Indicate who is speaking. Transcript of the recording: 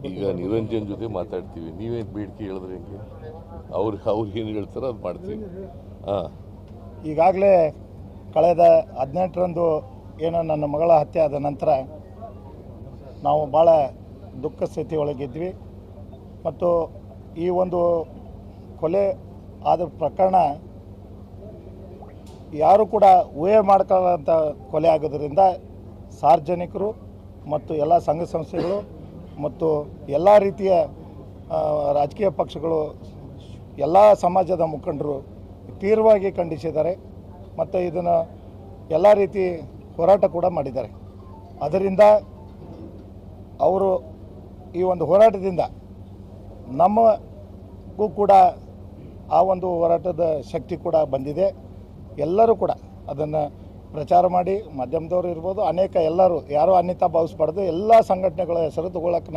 Speaker 1: ಈಗ ನಿರಂಜನ್ ಜೊತೆ ಮಾತಾಡ್ತೀವಿ, ನೀವೇನು ಬೇಡಿಕೆ ಹೇಳಿದ್ರೆ ಹೆಂಗೆ? ಅವ್ರು ಏನು ಹೇಳ್ತಾರೋ ಅದು ಮಾಡ್ತೀವಿ. ಹಾಂ,
Speaker 2: ಈಗಾಗಲೇ ಕಳೆದ 18ರಂದು ಏನೋ ನನ್ನ ಮಗಳ ಹತ್ಯೆ ಆದ ನಂತರ ನಾವು ಭಾಳ ದುಃಖ ಸ್ಥಿತಿ ಒಳಗಿದ್ವಿ. ಮತ್ತು ಈ ಒಂದು ಕೊಲೆ ಆದ ಪ್ರಕರಣ ಯಾರು ಕೂಡ ಊಹೆ ಮಾಡ್ಕೊಳ್ಳೋಂಥ ಕೊಲೆ ಆಗೋದ್ರಿಂದ ಸಾರ್ವಜನಿಕರು ಮತ್ತು ಎಲ್ಲ ಸಂಘ ಸಂಸ್ಥೆಗಳು ಮತ್ತು ಎಲ್ಲ ರೀತಿಯ ರಾಜಕೀಯ ಪಕ್ಷಗಳು, ಎಲ್ಲ ಸಮಾಜದ ಮುಖಂಡರು ತೀವ್ರವಾಗಿ ಖಂಡಿಸಿದ್ದಾರೆ ಮತ್ತು ಇದನ್ನು ಎಲ್ಲ ರೀತಿ ಹೋರಾಟ ಕೂಡ ಮಾಡಿದ್ದಾರೆ. ಅದರಿಂದ ಅವರು ಈ ಒಂದು ಹೋರಾಟದಿಂದ ನಮಗೂ ಕೂಡ ಆ ಒಂದು ಹೋರಾಟದ ಶಕ್ತಿ ಕೂಡ ಬಂದಿದೆ. ಎಲ್ಲರೂ ಕೂಡ ಅದನ್ನು ಪ್ರಚಾರ ಮಾಡಿ, ಮಾಧ್ಯಮದವರು ಇರ್ಬೋದು, ಅನೇಕ ಎಲ್ಲರೂ ಯಾರೂ ಅನ್ಯತಾ ಭಾವಿಸಬಾರ್ದು. ಎಲ್ಲ ಸಂಘಟನೆಗಳ ಹೆಸರು ತಗೊಳ್ಳೋಕೆ